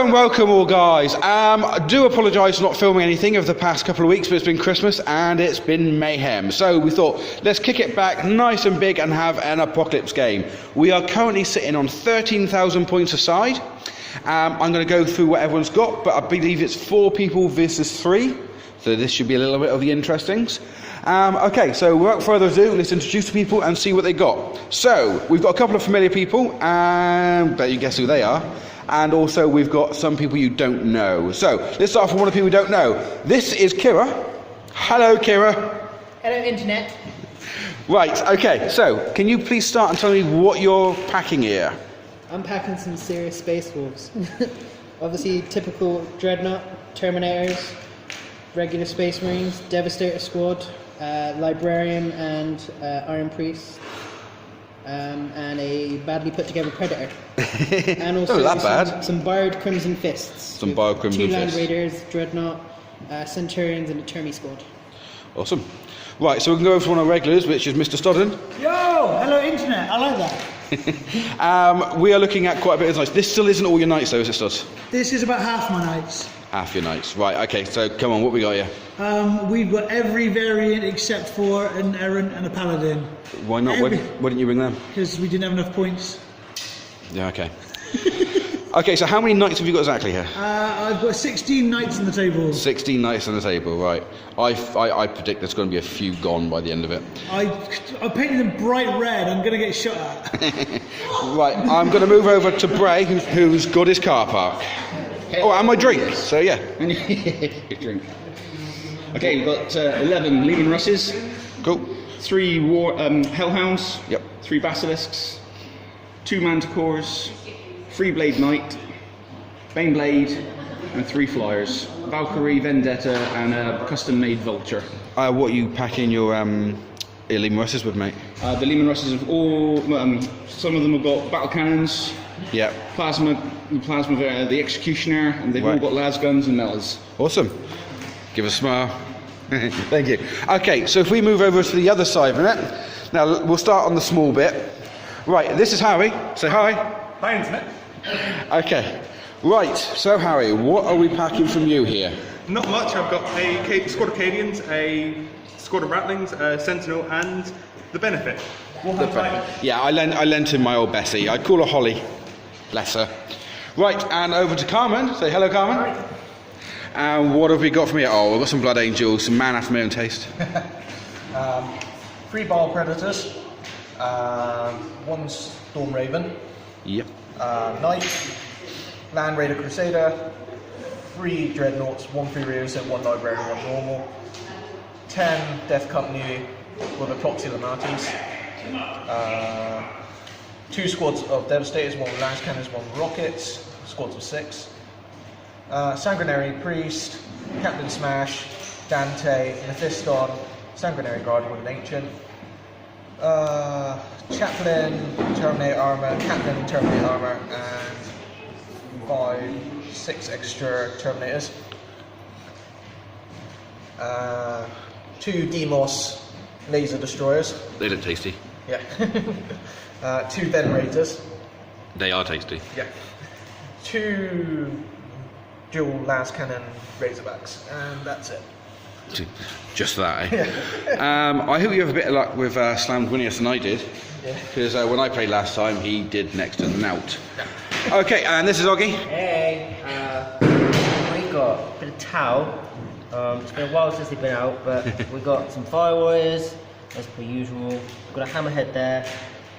Hello and welcome all guys. I do apologise for not filming anything over the past couple of weeks, but it's been Christmas and it's been mayhem. So we thought, let's kick it back nice and big and have an apocalypse game. We are currently sitting on 13,000 points aside. I'm going to go through what everyone's got, but I believe it's 4 people versus 3. So this should be a little bit of the interestings. Okay, so without further ado, let's introduce the people and see what they got. So, we've got a couple of familiar people, and bet you guess who they are. And also, we've got some people you don't know. So, let's start off with one of the people we don't know. This is Kira. Hello, Kira. Hello, Internet. Right, okay, so, can you please start and tell me what you're packing here? I'm packing some serious Space Wolves. Obviously, typical Dreadnought, Terminators, regular Space Marines, Devastator Squad, Librarian and Iron Priest, and a badly put together Predator. And also that bad. Some Borrowed Crimson Fists. Some Borrowed Crimson 2 Land Fists. Raiders, Dreadnought, Centurions and a Termi Squad. Awesome. Right, so we can go over to one of our regulars, which is Mr. Stodden. Yo! Hello, Internet. I like that. We are looking at quite a bit of nights. This still isn't all your nights though, is it, Stods? This is about half my nights. Half your nights. Right, okay, so come on, what we got here? We've got every variant except for an Errant and a Paladin. Why not? Why didn't you bring them? Because we didn't have enough points. Yeah, okay. Okay, so how many nights have you got exactly here? I've got 16 knights on the table. 16 nights on the table, right. I predict there's going to be a few gone by the end of it. I painted them bright red. I'm going to get shot at. Right, I'm going to move over to Bray, who's got his car park. Oh, and my drink, so yeah. Your drink. Okay, we've got 11 Leman Russes. Cool. 3 Hellhounds. Yep. 3 Basilisks. 2 Manticores. 3 Blade Knight. Bane Blade. And 3 Flyers. Valkyrie, Vendetta, and a custom-made Vulture. What are you packing your Leman Russes with, mate? The Leman Russes have all... some of them have got battle cannons. Yeah. The Executioner, and they've all got las guns and meltas. Awesome. Give us a smile. Thank you. Okay, so if we move over to the other side of it, now we'll start on the small bit. Right, this is Harry. Say hi. Hi, Internet. Okay. Right, so Harry, what are we packing from you here? Not much. I've got a squad of Cadians, a squad of Ratlings, a Sentinel, and the Benefit. Yeah, I lent him my old Bessie. I'd call her Holly. Bless her. Right, and over to Carmen. Say hello, Carmen. Hi. And what have we got from here? Oh, we've got some Blood Angels, some man after my own taste. 3 Bile Predators, 1 Storm Raven, Yep. Knight, Land Raider Crusader, 3 Dreadnoughts, 1 Furiosa, 1 Librarian, 1 Normal, 10 Death Company with a Proxy Lamatis, 2 squads of Devastators, 1 with Lance Cannons, 1 with Rockets, squads of 6. Sanguinary Priest, Captain Smash, Dante, Mephiston, Sanguinary Guardian with an Ancient, Chaplain, Terminator Armour, Captain Terminator Armour, and 6 extra Terminators. 2 Demos Laser Destroyers. They look tasty. Yeah. 2 Den Raiders. They are tasty. Yeah. 2 dual las cannon Razorbacks, and that's it. Just that, eh? I hope you have a bit of luck with Slammed winning us than I did. Yeah. Because when I played last time, he did next to Nout. Okay, and this is Oggy. Hey, we got a bit of Tau. It's been a while since they've been out, but we got some Fire Warriors, as per usual. We've got a Hammerhead there.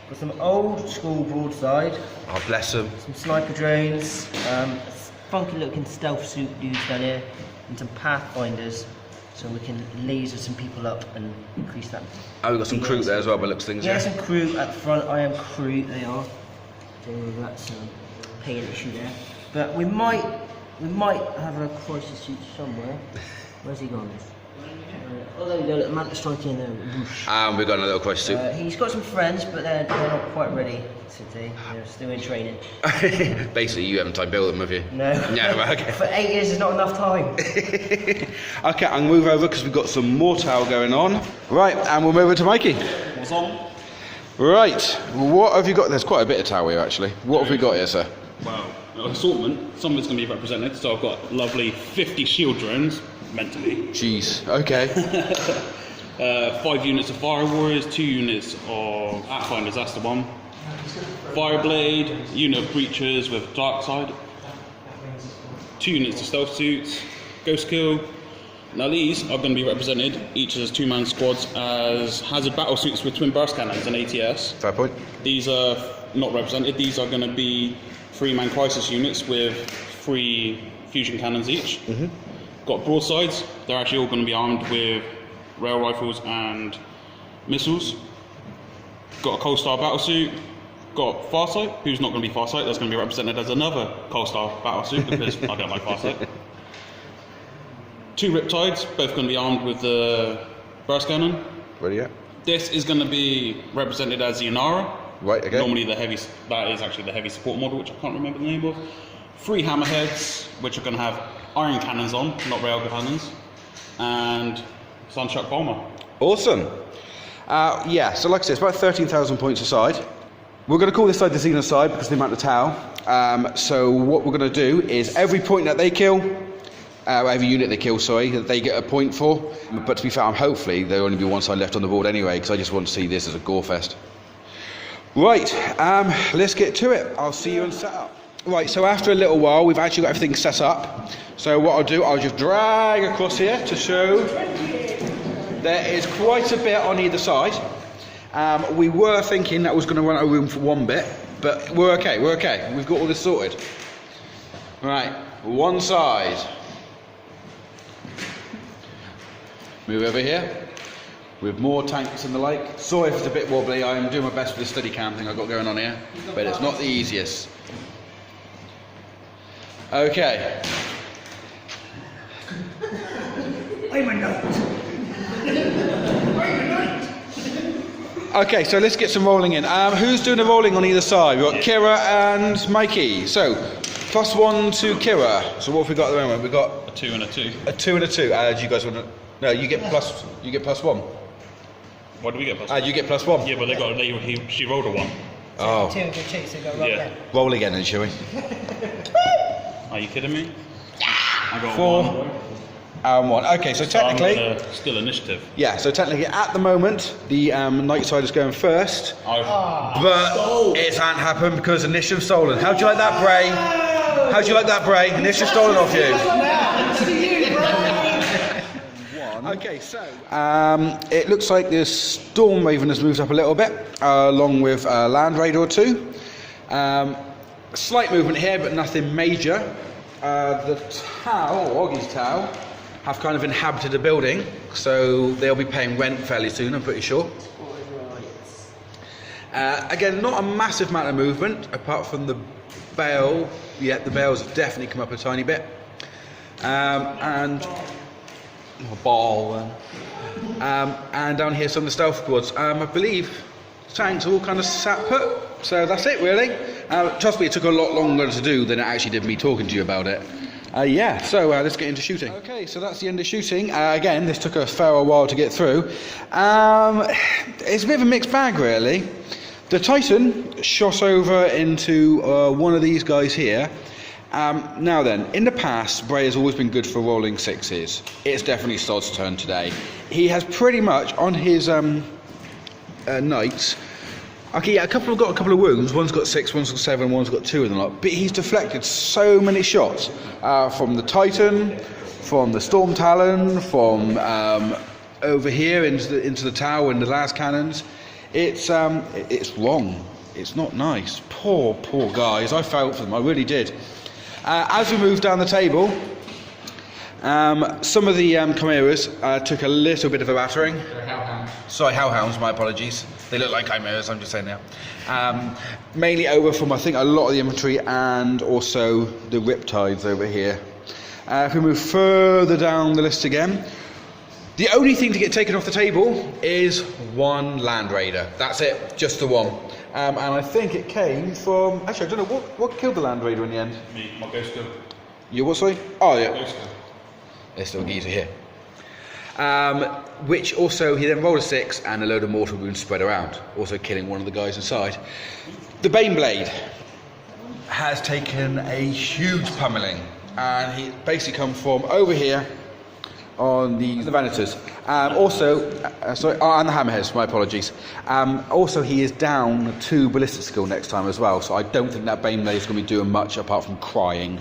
Got some old school broadside. Oh, bless them. Some sniper drones. Funky looking stealth suit dudes down here, and some pathfinders, so we can laser some people up and increase that. Oh, we've got some crew there as well, by looks of things. Yeah, some crew at the front. I am crew. They are. So that's paying issue there. But we might have a crisis suit somewhere. Where's he gone? Although we got a little Manta Strike in there. And we've got another question suit. He's got some friends, but they're not quite ready today. They're still in training. Basically, you haven't time to build them, have you? No. No, okay. For 8 years is not enough time. Okay, I'll move over because we've got some more towel going on. Right, and we'll move over to Mikey. What's on? Right, what have you got? There's quite a bit of towel here, actually. What have we got here, sir? Well, assortment. Some of it's going to be represented. So I've got lovely 50 shield drones, meant to be. Jeez. Okay. 5 units of Fire Warriors, 2 units of Pathfinders, that's the one. Fireblade, unit of Breachers with Dark Side. 2 units of Stealth Suits, Ghost Kill. Now these are going to be represented, each as 2-man squads, as Hazard Battle Suits with Twin Burst Cannons and ATS. Fair point. These are not represented, these are going to be 3-man Crisis units with 3 fusion cannons each. Got broadsides, they're actually all going to be armed with rail rifles and missiles. Got a Cold Star Battlesuit. Got Farsight, who's not going to be Farsight, that's going to be represented as another Cold Star Battlesuit because I don't like Farsight. 2 Riptides, both going to be armed with the burst cannon. Ready yet? This is going to be represented as the Inara. Right, okay. Normally that is actually the heavy support model, which I can't remember the name of. 3 Hammerheads, which are going to have iron cannons on, not rail cannons. And Sunshock Bomber. Awesome. Yeah, so like I said, it's about 13,000 points a side. We're going to call this side the Xena side because of the amount of tau. So what we're going to do is every point that they kill, every unit they kill, sorry, that they get a point for. But to be fair, hopefully there'll only be one side left on the board anyway, because I just want to see this as a gore fest. Right, let's get to it. I'll see you in setup. Right, so after a little while, we've actually got everything set up. So what I'll do, I'll just drag across here to show there is quite a bit on either side. We were thinking that was going to run out of room for one bit, but we're okay, We've got all this sorted. Right, one side. Move over here. With more tanks and the like. Sorry if it's a bit wobbly, I'm doing my best with the steady cam thing I've got going on here, but it's not the easiest. Okay. I'm a knight. Okay, so let's get some rolling in. Who's doing the rolling on either side? We've got Kira and Mikey. So, +1 to Kira. So what have we got at the moment? We've got A 2 and a 2. a 2 and a 2. Do you guys want to... No, you get +1. Why do we get plus? You get +1. Yeah, but she rolled a 1. Oh. 2 good chase, so go roll Yeah. again. Roll again then, shall we? Are you kidding me? I got 4 1. and 1. Okay, so technically... still initiative. Yeah, so technically at the moment, the night side is going first. But it can't happen because initiative stolen. How'd you like that, Bray? How'd you like that, Bray? Initiative stolen off you. Okay, so it looks like the Storm Raven has moved up a little bit, along with Land Raider or 2. Slight movement here, but nothing major. The Tau, or Oggy's Tau, have kind of inhabited the building, so they'll be paying rent fairly soon, I'm pretty sure. Again, not a massive amount of movement, apart from the Bale. Yeah, the Bales have definitely come up a tiny bit. And down here some of the stealth squads. I believe tanks are all kind of sat put, so that's it really. Trust me, it took a lot longer to do than it actually did me talking to you about it. So let's get into shooting. Okay, so that's the end of shooting. Again, this took a fair while to get through. It's a bit of a mixed bag really. The Titan shot over into one of these guys here. Now then, in the past, Bray has always been good for rolling 6s. It's definitely Sod's turn today. He has pretty much, on his knights, okay, yeah, got a couple of wounds. One's got 6, one's got 7, one's got 2 of them lot. But he's deflected so many shots from the Titan, from the Storm Talon, from over here into the tower and the last cannons. It's wrong. It's not nice. Poor guys. I felt for them. I really did. As we move down the table, some of the chimeras took a little bit of a battering. Sorry, hellhounds, my apologies. They look like chimeras, I'm just saying now. Mainly over from, I think, a lot of the infantry and also the riptides over here. If we move further down the list again, the only thing to get taken off the table is one Land Raider. That's it, just the one. And I think it came from... Actually, I don't know, what killed the Land Raider in the end? Me, my Ghost Kill. You what, sorry? Oh, yeah. Ghost Kill. There's still a geezer here. Which also, he then rolled a 6 and a load of mortal wounds spread around, also killing one of the guys inside. The Baneblade. has taken a huge pummeling, and he basically come from over here on the Venators. Also, sorry, and the Hammerheads, my apologies. Also, he is down 2 ballistic skill next time as well, so I don't think that Baneblade is going to be doing much apart from crying.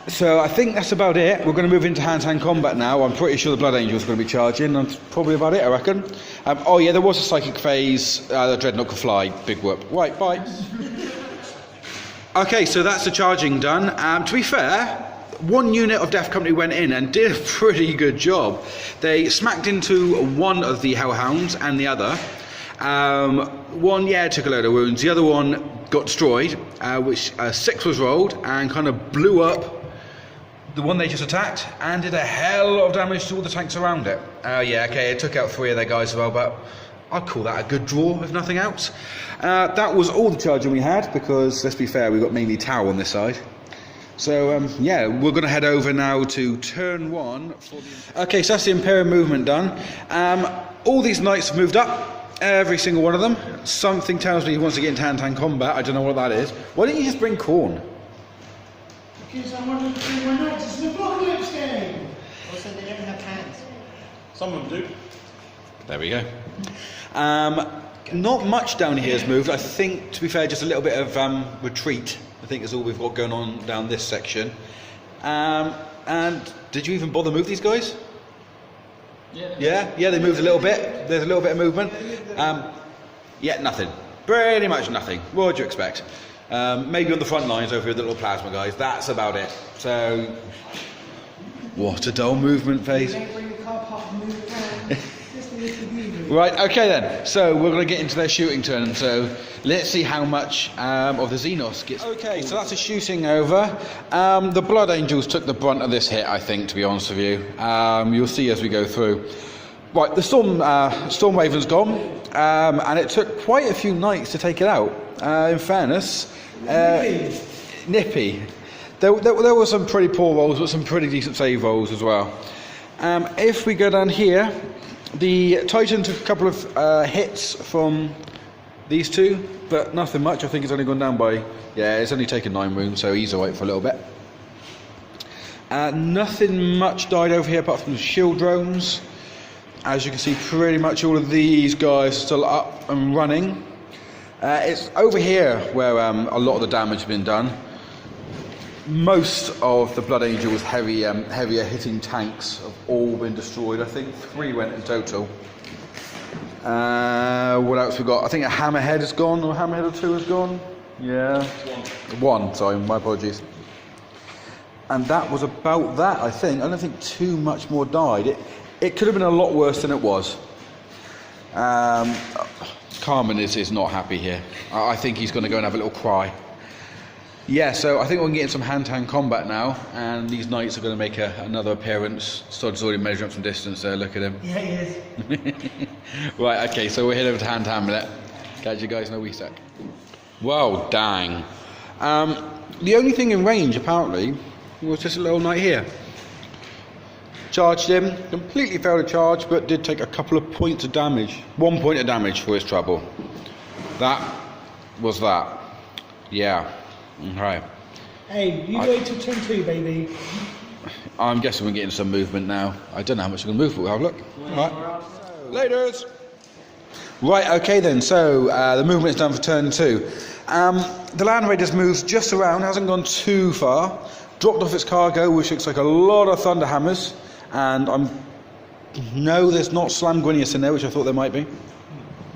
So I think that's about it. We're going to move into hand-to-hand combat now. I'm pretty sure the Blood Angel is going to be charging. That's probably about it, I reckon. Oh yeah, there was a psychic phase. The Dreadnought could fly. Big whoop. Right, bye. Okay, so that's the charging done. To be fair, one unit of Death Company went in and did a pretty good job. They smacked into one of the Hellhounds and the other. One, yeah, took a load of wounds. The other one got destroyed, which 6 was rolled and kind of blew up the one they just attacked and did a hell of damage to all the tanks around it. Yeah, okay, it took out 3 of their guys as well, but I'd call that a good draw, if nothing else. That was all the charging we had, because, let's be fair, we've got mainly Tau on this side. So, yeah, we're going to head over now to turn 1. Okay, so that's the Imperial movement done. All these knights have moved up, every single one of them. Something tells me he wants to get into hand-to-hand combat. I don't know what that is. Why don't you just bring Khorne? Because I wanted to bring my knights. It's an apocalypse game. Also, they don't have hands. Some of them do. There we go. Not much down here has moved. I think, to be fair, just a little bit of retreat. I think is all we've got going on down this section. And did you even bother move these guys? Yeah, they moved a little bit. There's a little bit of movement. Yeah, nothing. Pretty much nothing. What would you expect? Maybe on the front lines over here, the little plasma guys. That's about it. So, what a dull movement phase. Right, okay then. So we're going to get into their shooting turn. So let's see how much of the Xenos gets. Okay, so that's a shooting over. The Blood Angels took the brunt of this hit, I think, to be honest with you. You'll see as we go through. Right, the Storm Raven's gone, and it took quite a few knights to take it out. In fairness, nippy. There were some pretty poor rolls, but some pretty decent save rolls as well. If we go down here, the Titan took a couple of hits from these two, but nothing much. I think it's only gone down by, yeah, it's only taken 9 wounds, so he's alright for a little bit. Nothing much died over here apart from the shield drones. As you can see, pretty much all of these guys are still up and running. It's over here where a lot of the damage has been done. Most of the Blood Angels heavier hitting tanks have all been destroyed. I think 3 went in total. What else we got? I think a Hammerhead is gone, or a Hammerhead or 2 is gone. Yeah. One, sorry, my apologies. And that was about that, I think. I don't think too much more died. It could have been a lot worse than it was. Carmen is not happy here. I think he's going to go and have a little cry. Yeah, so I think we can get in some hand-to-hand combat now, and these knights are going to make another appearance. Sod's already measuring up some distance there, look at him. Yeah, he is. Right, okay, so we're heading over to hand-to-hand minute. Catch you guys in a wee sec. Well, dang. The only thing in range, apparently, was just a little knight here. Charged him, completely failed to charge, but did take a couple of points of damage. 1 point of damage for his trouble. That was that. Yeah. Right. Hey, you wait till turn 2, baby. I'm guessing we're getting some movement now. I don't know how much we're going to move, but we'll have a look. Right. Laters. Right, okay then, so the movement's done for turn 2. The Land Raiders moves just around, hasn't gone too far. Dropped off its cargo, which looks like a lot of Thunderhammers. And no, there's not Slam Gwinius in there, which I thought there might be.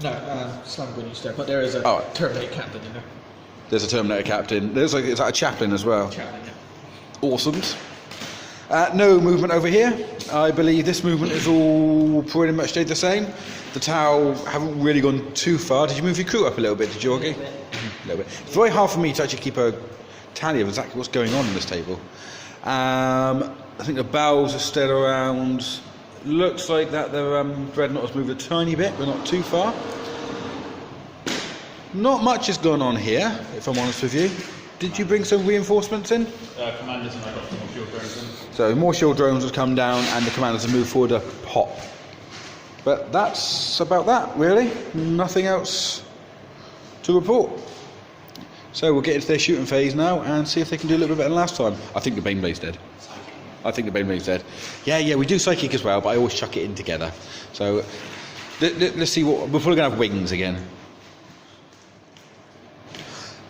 No, Slam Gwinius there, but there is a Terminator captain in there. There's a Terminator captain. There's like, is that a chaplain as well? Chaplain, yeah. Awesome. No movement over here. I believe this movement is all pretty much stayed the same. The Tau haven't really gone too far. Did you move your crew up a little bit, did you, Augie? A little bit. It's very hard for me to actually keep a tally of exactly what's going on in this table. I think the Bowels are still around. Looks like that the Dreadnought has moved a tiny bit, but not too far. Not much has gone on here, if I'm honest with you. Did you bring some reinforcements in? Commanders and I got some more shield drones in. So more shield drones have come down and the commanders have moved forward a pop. But that's about that, really. Nothing else to report. So we'll get into their shooting phase now and see if they can do a little bit better than last time. I think the Baneblade's dead. I think the Baneblade's dead. Yeah, we do Psychic as well, but I always chuck it in together. So let's see what... We're probably going to have wings again.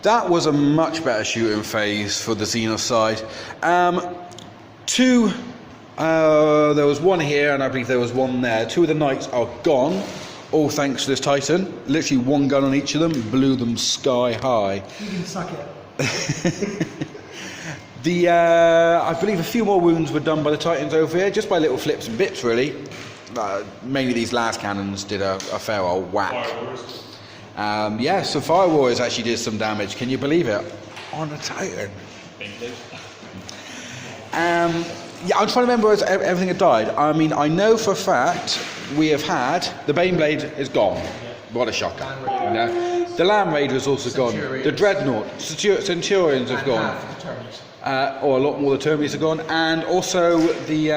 That was a much better shooting phase for the Xenos side. There was one here, and I believe there was one there. 2 of the Knights are gone, all thanks to this Titan. Literally 1 gun on each of them, blew them sky high. You can suck it. I believe a few more wounds were done by the Titans over here, just by little flips and bips, really. Mainly these last cannons did a fair old whack. So Fire Warriors actually did some damage. Can you believe it? On a Titan. I'm trying to remember as everything had died. I mean, I know for a fact we have had... The Baneblade is gone. What a shocker. You know? The Land Raider is also gone. The Dreadnought, Centurions have gone. Or a lot more of the Termies are gone. And also the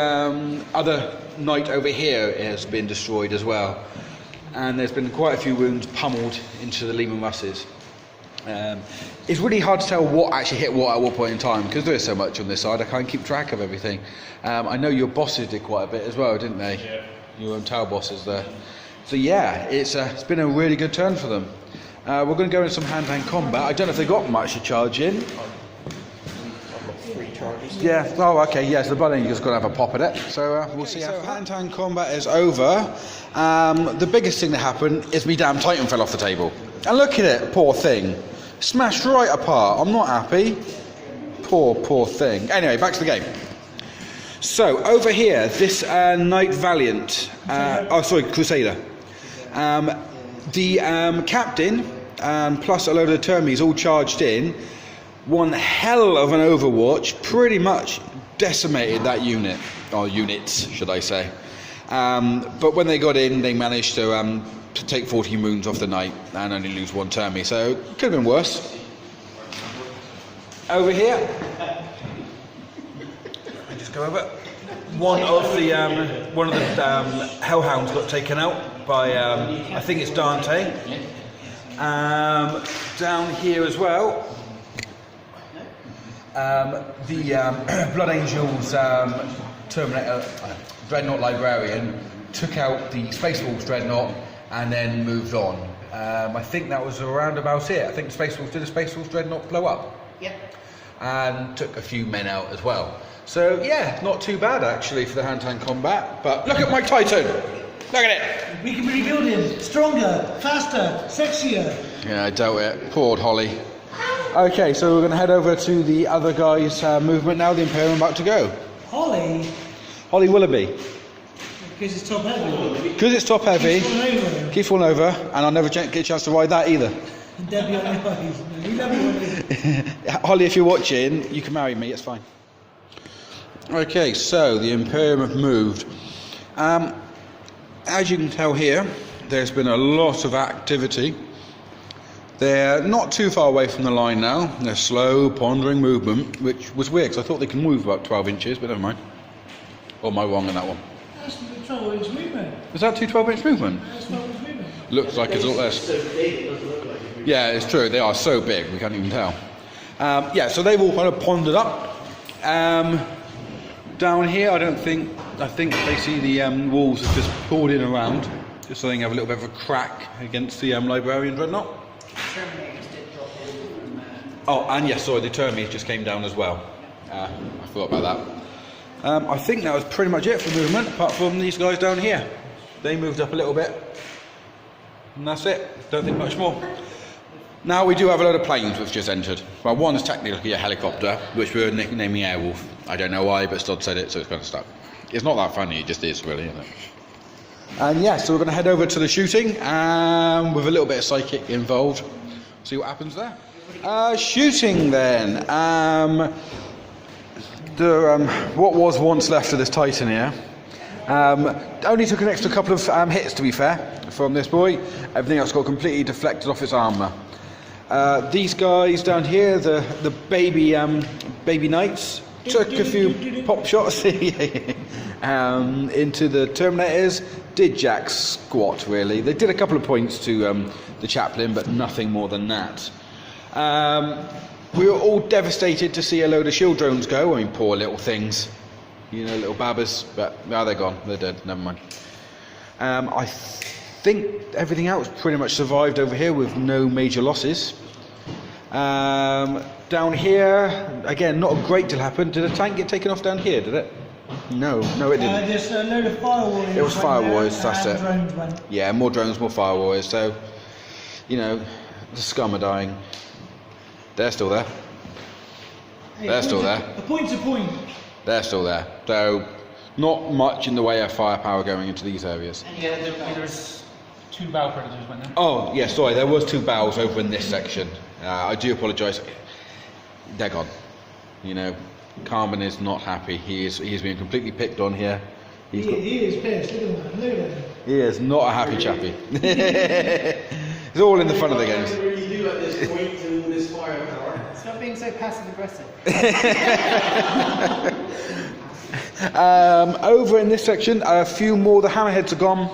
other Knight over here has been destroyed as well. And there's been quite a few wounds pummeled into the Lehman Russes. It's really hard to tell what actually hit what at what point in time, because there is so much on this side, I can't keep track of everything. I know your bosses did quite a bit as well, didn't they? Yeah. Your own tower bosses there. So yeah, it's been a really good turn for them. We're going to go into some hand-to-hand combat. I don't know if they got much to charge in. I've got 3 charges. Yeah, oh okay, yes, the Blood Angel's going to have a pop at it, so we'll see. So hand-to-hand combat is over. The biggest thing that happened is me damn Titan fell off the table. And look at it, poor thing. Smashed right apart. I'm not happy. Poor thing. Anyway, back to the game. So, over here, this Knight Valiant... Crusader. The captain, plus a load of Termies all charged in, one hell of an overwatch, pretty much decimated that unit. Or units, should I say. But when they got in, they managed to take 14 wounds off the Knight and only lose 1 Termy, so it could have been worse. Over here, let me just go over. One of the Hellhounds got taken out by I think it's Dante. Down here as well, the Blood Angels Terminator Dreadnought Librarian took out the Space Wolves Dreadnought and then moved on. I think that was around about it. I think the Space Wolves, did the Space Wolves Dreadnought blow up? Yep. And took a few men out as well. So yeah, not too bad actually for the hand-to-hand combat. But look at my Titan! Look at it! We can rebuild him stronger, faster, sexier. Yeah, I doubt it. Poor old Holly. Okay, so we're going to head over to the other guy's movement now. The Imperium about to go. Holly? Holly Willoughby. Because it's top heavy. Because it's top heavy. Keep falling over, and I'll never get a chance to ride that either. And Debbie on your eyes. We love you. Holly, if you're watching, you can marry me, it's fine. Okay, so the Imperium have moved. As you can tell here, there's been a lot of activity. They're not too far away from the line now. They're slow, pondering movement, which was weird, because I thought they can move about 12 inches, but never mind. Or am I wrong on that one? That's the 12-inch movement. Is that 2 12-inch movement? That's 12-inch movement. Looks like it's a lot less. Yeah, it's true. They are so big, we can't even tell. Yeah, so they've all kind of pondered up. Down here, I think basically the walls have just poured in around, just so they can have a little bit of a crack against the Librarian Dreadnought. Oh, and yes, sorry, the Termies just came down as well. I forgot about that. I think that was pretty much it for movement, apart from these guys down here. They moved up a little bit, and that's it. Don't think much more. Now we do have a load of planes which just entered. Well, one is technically a helicopter, which we're nicknaming Airwolf. I don't know why, but Stod said it, so it's kind of stuck. It's not that funny, it just is, really, isn't it? And yeah, so we're going to head over to the shooting, with a little bit of psychic involved. See what happens there. Shooting then. What was once left of this Titan here only took an extra couple of hits, to be fair, from this boy. Everything else got completely deflected off its armour. These guys down here, the baby knights, took a few pop shots into the Terminators. Did jack squat, really. They did a couple of points to the chaplain, but nothing more than that. We were all devastated to see a load of shield drones go. I mean, poor little things. You know, little babbers. But now they're gone. They're dead. Never mind. I think everything else pretty much survived over here with no major losses. Down here, again, not a great deal happened. Did a tank get taken off down here, did it? No, it didn't. Just a load of fire warriors. It was fire warriors, that's it. Drones went. Yeah, more drones, more fire warriors. So, you know, the scum are dying. They're still there. Hey, They're still there. A point's a point. They're still there. So, not much in the way of firepower going into these areas. Yeah, there's 2 bow predators went there. Oh, yeah, sorry, there was 2 bows over in this section. I do apologise. They're gone. You know, Carmen is not happy. He's been completely picked on here. He is pissed. Look at him. He is not a happy chappy. It's all in the fun of the games. What do you do at this point to this firepower? Stop being so passive aggressive. Over in this section, a few more. The hammerheads are gone.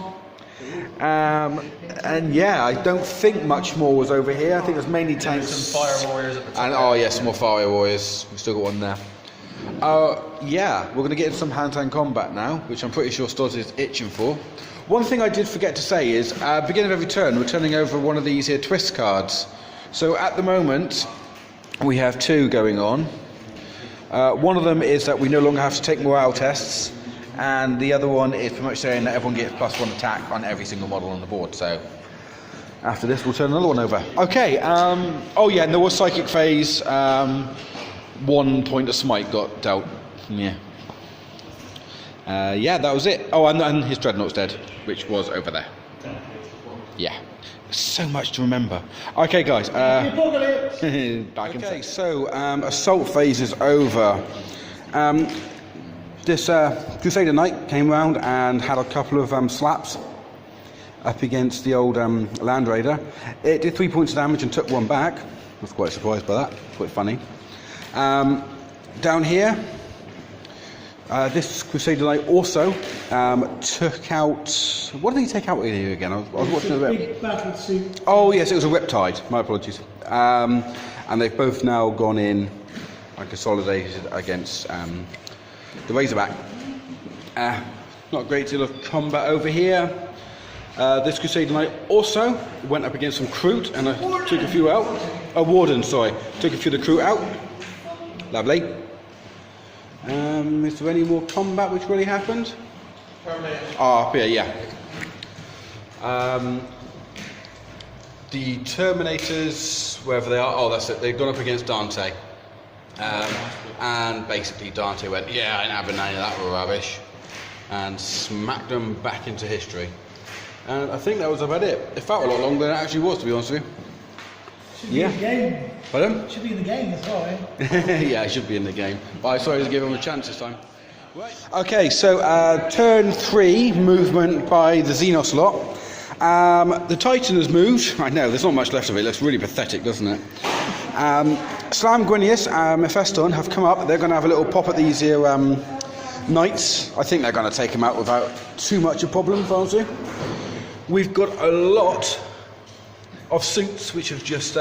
And yeah, I don't think much more was over here. I think there's mainly tanks. Some fire warriors at the top. And oh yes, some more fire warriors. We've still got one there. Yeah, we're going to get into some hand-to-hand combat now, which I'm pretty sure Stoz is itching for. One thing I did forget to say is, beginning of every turn, we're turning over one of these here twist cards. So at the moment, we have 2 going on. One of them is that we no longer have to take morale tests, and the other one is pretty much saying that everyone gets +1 attack on every single model on the board. So after this, we'll turn another one over. Okay. Oh yeah, and there was psychic phase. 1 point of smite got dealt. Yeah. Yeah, that was it. Oh, and his dreadnought's dead, which was over there. Yeah. So much to remember. Okay, guys. Back in okay, so assault phase is over. This Crusader Knight came around and had a couple of slaps up against the old Land Raider. It did 3 points of damage and took 1 back. I was quite surprised by that. Quite funny. Down here, this Crusader Knight also took out... What did he take out here again? I was watching a bit. Big battle suit. Oh yes, it was a Riptide. My apologies. And they've both now gone in and consolidated against the Razorback. Not a great deal of combat over here. This Crusader Knight also went up against some Kroot and took a few out. Warden, sorry. Took a few of the Kroot out. Lovely. Is there any more combat which really happened? Up here, yeah. The Terminators, wherever they are, oh that's it, they've gone up against Dante. And basically Dante went, yeah, I ain't having any of that rubbish, and smacked them back into history. And I think that was about it. It felt a lot longer than it actually was, to be honest with you. Should be in the game. Pardon? Should be in the game as well, eh? Yeah, it should be in the game. But I sorry to give him a chance this time. Right. Okay, so turn 3, movement by the Xenos lot. The Titan has moved. I know, there's not much left of it. It looks really pathetic, doesn't it? Slam Gwinius and Mephiston have come up. They're going to have a little pop at these here Knights. I think they're going to take them out without too much of a problem, honestly. We've got a lot of suits which have just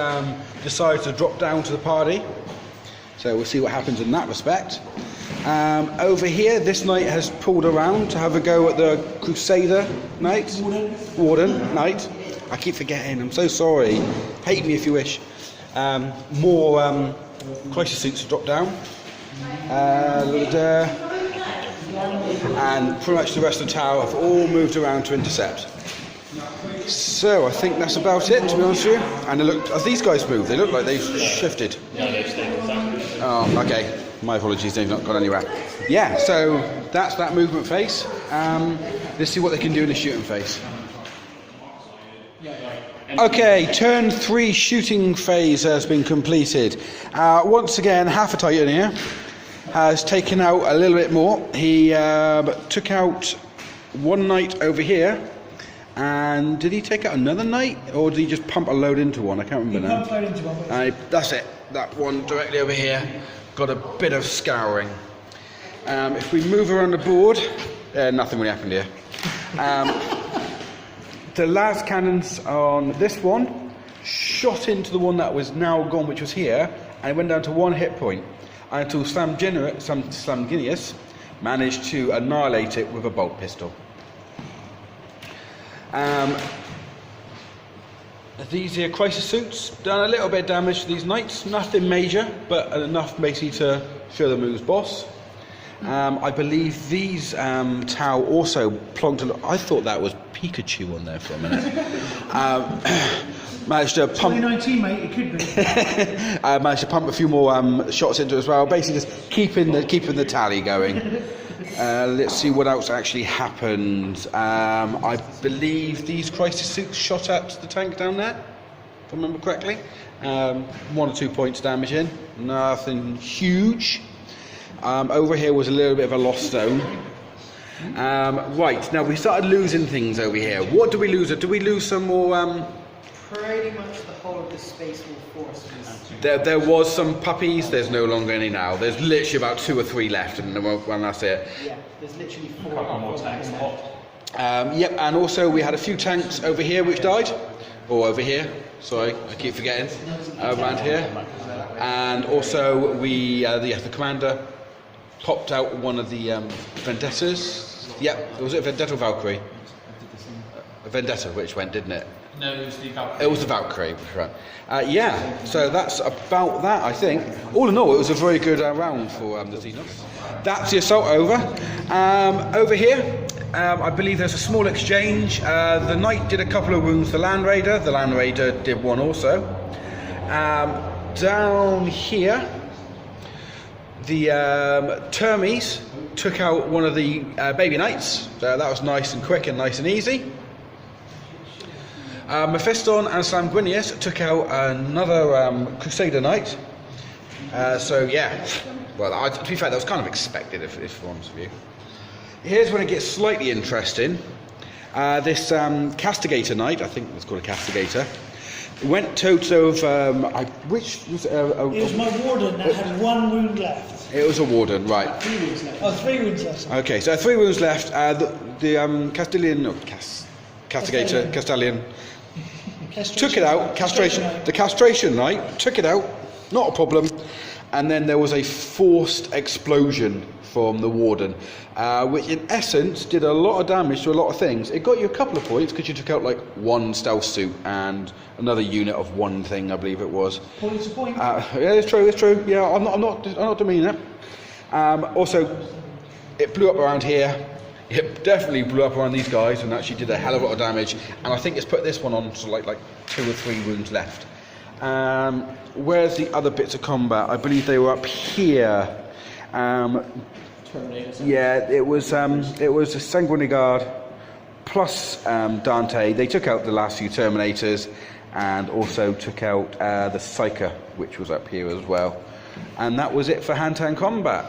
decided to drop down to the party. So we'll see what happens in that respect. Over here, this knight has pulled around to have a go at the Crusader Knight. Warden Knight. I keep forgetting, I'm so sorry. Hate me if you wish. More crisis suits have dropped down. And pretty much the rest of the tower have all moved around to intercept. So I think that's about it, to be honest with you. And as these guys move, they look like they've shifted. Yeah, they've stayed exactly. Oh, okay. My apologies, they've not gone anywhere. Yeah, so that's that movement phase. Let's see what they can do in the shooting phase. Okay, turn 3 shooting phase has been completed. Once again, half a Titan here has taken out a little bit more. He took out 1 knight over here. And did he take out another knight, or did he just pump a load into one? I can't remember now. Pumped load into one. That's it. That one directly over here got a bit of scouring. If we move around the board, nothing really happened here. The las cannons on this one shot into the one that was now gone, which was here, and it went down to 1 hit point until Slamginius managed to annihilate it with a bolt pistol. These here crisis suits done a little bit of damage to these knights, nothing major, but enough basically to show them who's boss. I believe these Tau also plonked I thought that was Pikachu on there for a minute. Managed to pump. 2019, mate. It could be. I managed to pump a few more shots into it as well. Basically, just keeping the tally going. Let's see what else actually happened. I believe these crisis suits shot at the tank down there, if I remember correctly. 1 or 2 points damage in. Nothing huge. Over here was a little bit of a lost zone. Right, now we started losing things over here. What do we lose? Do we lose some more? Pretty much the whole of the Space Wolf force was... There was some puppies, there's no longer any now. There's literally about 2 or 3 left, and that's it. Yeah, there's literally 4 more tanks left. Yep, and also we had a few tanks over here which died. Or over here, sorry, I keep forgetting. Around here. And also the commander popped out one of the Vendettas. Yep, was it a Vendetta or Valkyrie? A Vendetta which went, didn't it? No, it was the Valkyrie. It was the Valkyrie, right. Yeah, so that's about that, I think. All in all, it was a very good round for the Xenos. That's the assault over. Over here, I believe there's a small exchange. The Knight did a couple of wounds to the Land Raider. The Land Raider did one also. Down here, the Termes took out one of the baby Knights. So that was nice and quick and nice and easy. Mephiston and Slamginius took out another Crusader Knight. So yeah, well, to be fair, that was kind of expected, if I'm honest with you. Here's when it gets slightly interesting. This Castigator Knight, I think it's called a Castigator, went total of which was It was my warden that had 1 wound left. it was a Warden, right? 3 wounds left. Oh, 3 wounds left. Okay, so 3 wounds left. The Castigator took it out. The Castration Knight took it out. Not a problem. And then there was a forced explosion from the Warden, which in essence did a lot of damage to a lot of things. It got you a couple of points because you took out like 1 stealth suit and another unit of 1 thing, I believe it was. Point to point. Yeah, it's true. Yeah, I'm not demeaning it. Also, it blew up around here. It definitely blew up around these guys and actually did a hell of a lot of damage. And I think it's put this one on to like 2 or 3 wounds left. Where's the other bits of combat? I believe they were up here. Yeah, it was a Sanguinigard plus Dante. They took out the last few Terminators and also took out the Psyker, which was up here as well. And that was it for hand-to-hand combat.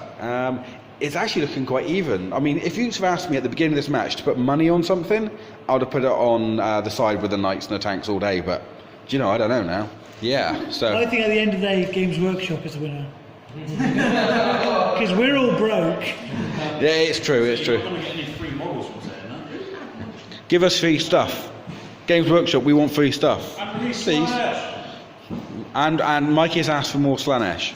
It's actually looking quite even. I mean, if you'd have asked me at the beginning of this match to put money on something, I would have put it on the side with the Knights and the tanks all day, but, do you know, I don't know now. Yeah, so... I think at the end of the day, Games Workshop is the winner. Because we're all broke. Yeah, it's true. You're not going to get any free models from there, no? Give us free stuff. Games Workshop, we want free stuff. Please. And Mikey has asked for more Slanesh.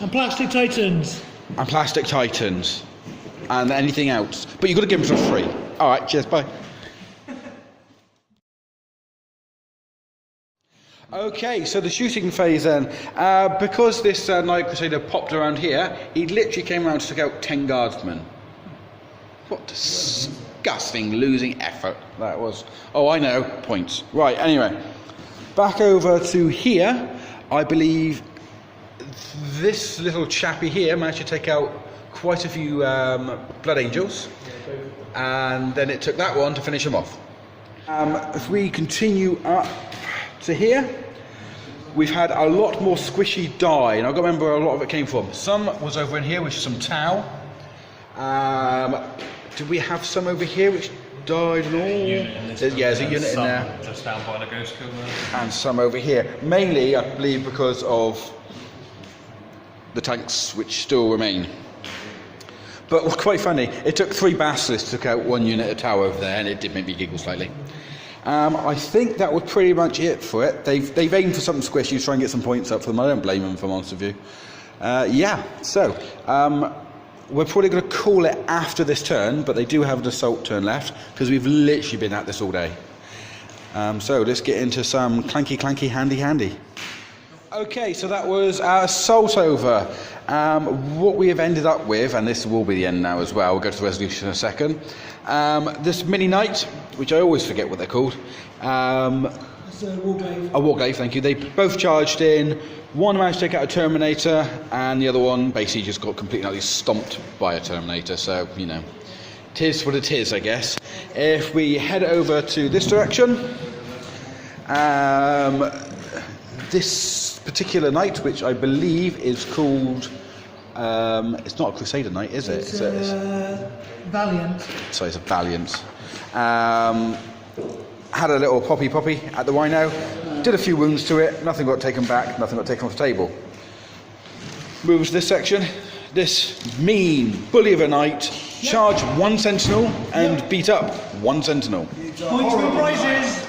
And Plastic Titans. And Plastic Titans. And anything else. But you've got to give them for free. Alright, cheers, bye. Okay, so the shooting phase then. Because this Night Crusader popped around here, he literally came around and took out 10 guardsmen. What disgusting losing effort that was. Oh, I know, points. Right, anyway. Back over to here, I believe this little chappy here managed to take out quite a few Blood Angels. And then it took that one to finish him off. If we continue up to here, we've had a lot more squishy die, and I've got to remember where a lot of it came from. Some was over in here, which is some Tau. Did we have some over here which died and all? There's a unit in there. Just down by the Ghost Kill there. And some over here. Mainly, I believe, because of the tanks which still remain. But quite funny, it took 3 Basilisks to take out 1 unit of Tau over there, and it did make me giggle slightly. I think that was pretty much it for it. They've aimed for something squishy to try and get some points up for them. I don't blame them, if I'm honest with you. So we're probably going to call it after this turn, but they do have an assault turn left because we've literally been at this all day. So let's get into some clanky, handy. Okay, so that was our assault over. What we have ended up with, and this will be the end now as well, we'll go to the resolution in a second. This mini knight, which I always forget what they're called. It's a Warglaive. A Warglaive, thank you. They both charged in. One managed to take out a Terminator, and the other one basically just got completely utterly stomped by a Terminator. So, you know, tis what it is, I guess. If we head over to this direction, this particular knight, which I believe is called, it's not a Crusader knight, is it? It's Valiant. So it's a Valiant. Had a little poppy at the rhino, did a few wounds to it, nothing got taken back, nothing got taken off the table. Moves this section, this mean bully of a knight, charged one sentinel and beat up one sentinel. Points for prizes.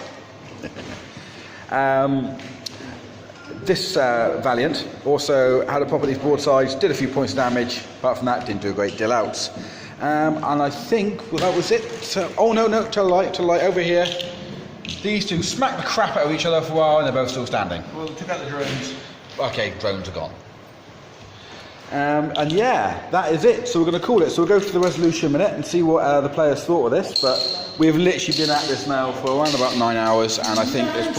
This Valiant also had a pop at these broadsides, did a few points of damage, apart from that didn't do a great deal else. And I think, well, that was it. So, oh no, tell a lie, over here. These two smacked the crap out of each other for a while and they're both still standing. Well, took out the drones. Okay, drones are gone. And yeah, that is it. So we're going to call it. So we'll go to the resolution in a minute and see what the players thought of this. But we've literally been at this now for around about 9 hours, and I think it's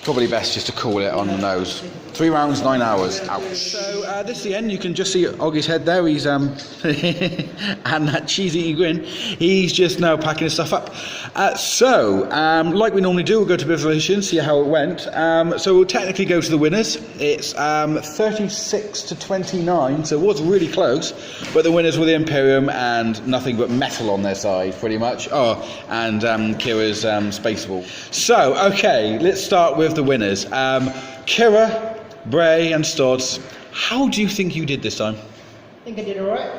probably best just to call it on those. 3 rounds, 9 hours. Ouch. So this is the end. You can just see Oggie's head there. He's and that cheesy grin. He's just now packing his stuff up. Like we normally do, we'll go to resolution, see how it went. So we'll technically go to the winners. It's 36 to 29, so it was really close. But the winners were the Imperium and nothing but metal on their side, pretty much. Oh, and Kira's Space Wolf. So, okay, let's start with the winners. Kira, Bray and Stods, how do you think you did this time? I think I did alright.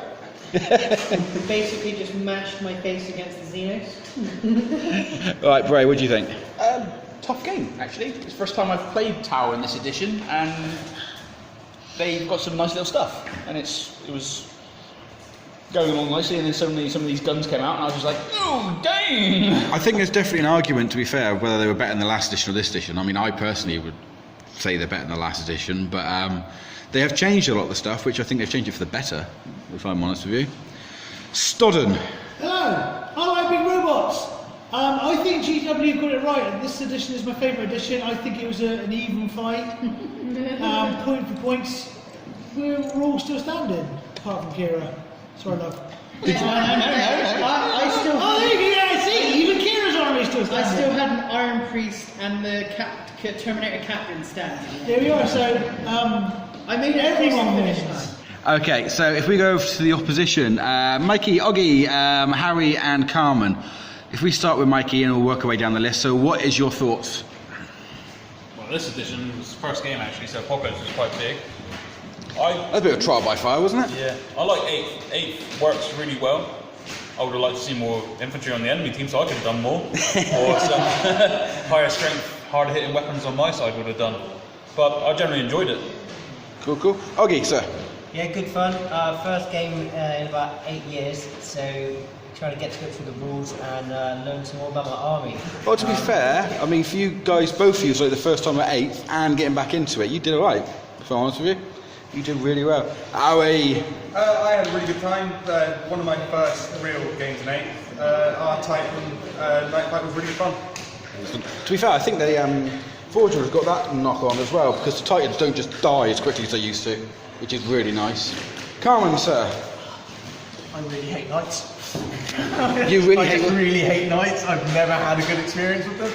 Basically just mashed my face against the Xenos. Alright, Bray, what do you think? Tough game, actually. It's the first time I've played Tower in this edition, and they've got some nice little stuff. And it was going along nicely, and then suddenly some of these guns came out, and I was just like, oh, dang! I think there's definitely an argument, to be fair, whether they were better in the last edition or this edition. I mean, I personally would say they're better than the last edition, but they have changed a lot of the stuff, which I think they've changed it for the better, if I'm honest with you. Stodden. Hello, I like big robots. I think GW got it right, and this edition is my favourite edition. I think it was an even fight. Point for points, we're all still standing, apart from Kira. Sorry, love. No. I still. Oh, there you go. Yeah, see, even Kira's army still standing. I still had an Iron Priest and the Terminator Captain stand. There we are. So I made everyone finish wins. Okay, so if we go over to the opposition, Mikey, Oggy, Harry and Carmen. If we start with Mikey and we'll work our way down the list, so what is your thoughts? Well, this edition was the first game actually, so Apocalypse was quite big. That's a bit of trial by fire, wasn't it? Yeah, I like 8th. 8th works really well. I would have liked to see more infantry on the enemy team, so I could have done more. Or some higher strength, harder hitting weapons on my side would have done. But I generally enjoyed it. Cool. Oggy, sir. Yeah, good fun. First game in about 8 years, so trying to get to go through the rules and learn some more about my army. Well, to be fair, I mean, for you guys, both of you, it's like the first time at 8th and getting back into it, you did alright, if I'm honest with you. You did really well. Owie! I had a really good time. One of my first real games in 8th. Our Titan night fight was really fun. To be fair, I think they Forger has got that knock on as well, because the Titans don't just die as quickly as they used to, which is really nice. Carmen, sir. I really hate knights. You really I just really hate knights. I've never had a good experience with them.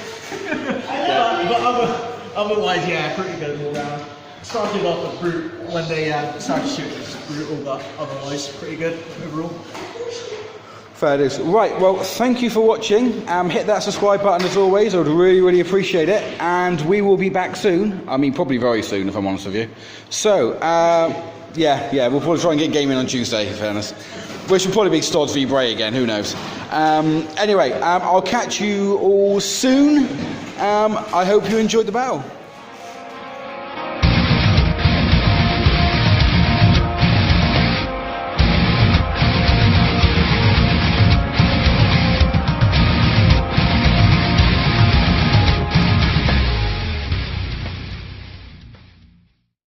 but otherwise, yeah, pretty good all round. Started off with brute when they started shooting. It was brutal, but otherwise pretty good overall. Fair dues. Right, well, thank you for watching. Hit that subscribe button as always. I would really appreciate it. And we will be back soon. I mean, probably very soon, if I'm honest with you. So, yeah, we'll probably try and get gaming on Tuesday, in fairness. which will probably be Stod's v Bray again, who knows. Anyway, I'll catch you all soon. I hope you enjoyed the battle.